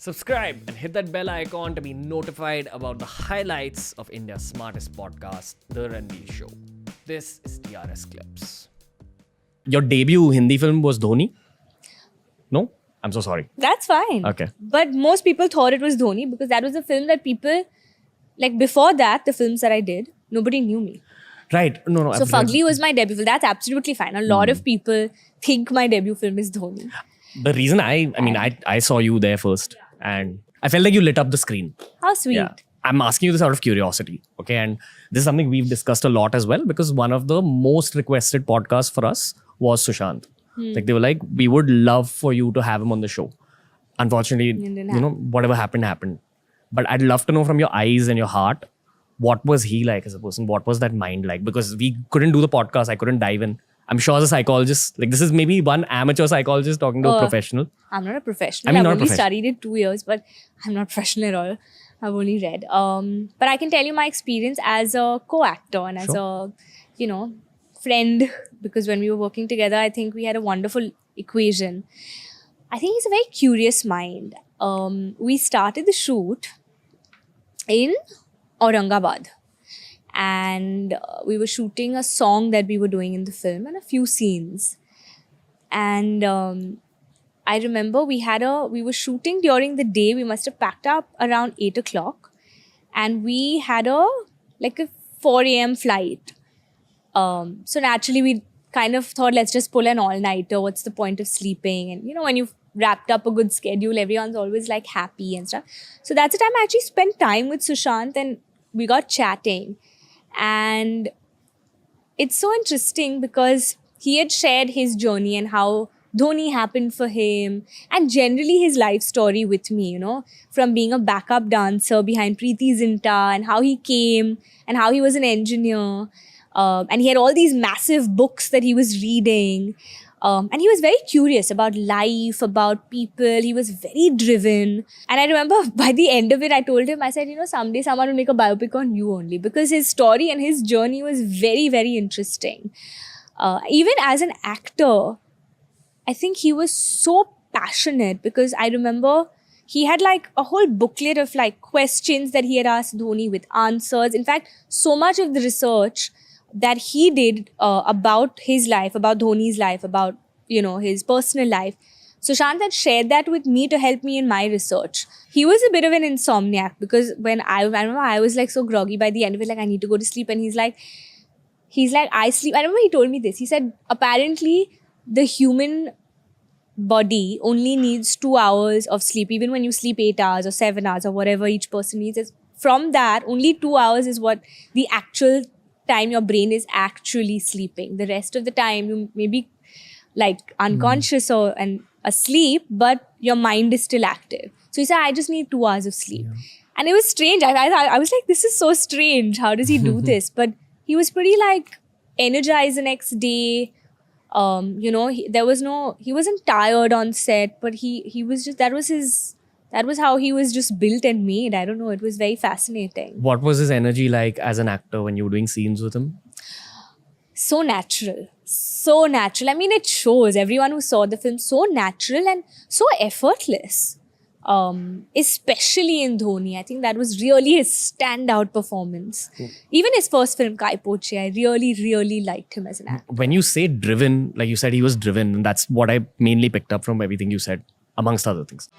Subscribe and hit that bell icon to be notified about the highlights of India's smartest podcast, The Ranveer Show. This is TRS Clips. Your debut Hindi film was Dhoni? No? I'm so sorry. That's fine. Okay. But most people thought it was Dhoni because that was a film that people, like before that, the films that I did, nobody knew me. Right. No. So Fugly was my debut film. That's absolutely fine. A lot of people think my debut film is Dhoni. The reason I saw you there first and I felt like you lit up the screen. How sweet. Yeah. I'm asking you this out of curiosity. Okay. And this is something we've discussed a lot as well because one of the most requested podcasts for us was Sushant. Like they were like, we would love for you to have him on the show. Unfortunately, whatever happened. But I'd love to know from your eyes and your heart, what was he like as a person? What was that mind like? Because we couldn't do the podcast. I couldn't dive in. I'm sure as a psychologist, like this is maybe one amateur psychologist talking to a professional. I'm not a professional. I've only studied it 2 years, but I'm not professional at all. I've only read. But I can tell you my experience as a co-actor and as a, friend, because when we were working together, I think we had a wonderful equation. I think he's a very curious mind. We started the shoot in Aurangabad. And we were shooting a song that we were doing in the film and a few scenes. And I remember we were shooting during the day. We must have packed up around 8 o'clock. And we had a 4 a.m. flight. So naturally we kind of thought, let's just pull an all-nighter. What's the point of sleeping? And when you've wrapped up a good schedule, everyone's always like happy and stuff. So that's the time I actually spent time with Sushant and we got chatting. And it's so interesting because he had shared his journey and how Dhoni happened for him and generally his life story with me, from being a backup dancer behind Preeti Zinta and how he came and how he was an engineer. And he had all these massive books that he was reading. And he was very curious about life, about people. He was very driven. And I remember by the end of it, I told him, I said, someday someone will make a biopic on you only. Because his story and his journey was very, very interesting. Even as an actor, I think he was so passionate because I remember he had a whole booklet of questions that he had asked Dhoni with answers. In fact, so much of the research that he did about his life, about Dhoni's life, about, his personal life. Sushant had shared that with me to help me in my research. He was a bit of an insomniac because when I remember I was so groggy by the end of it, I need to go to sleep. And he's like, I sleep. I remember he told me this. He said, apparently the human body only needs 2 hours of sleep. Even when you sleep 8 hours or 7 hours or whatever each person needs, from that, only 2 hours is what the actual time your brain is actually sleeping. The rest of the time you may be unconscious and asleep, but your mind is still active. So he said, I just need 2 hours of sleep. Yeah. And it was strange. I was like, this is so strange. How does he do this? But he was pretty energized the next day. He wasn't tired on set, but he was just, that was how he was just built and made. I don't know. It was very fascinating. What was his energy like as an actor when you were doing scenes with him? So natural. So natural. I mean, it shows. Everyone who saw the film, so natural and so effortless. Especially in Dhoni. I think that was really his standout performance. Even his first film, Kai Poche, I really, really liked him as an actor. When you say driven, like you said, he was driven. And that's what I mainly picked up from everything you said, amongst other things.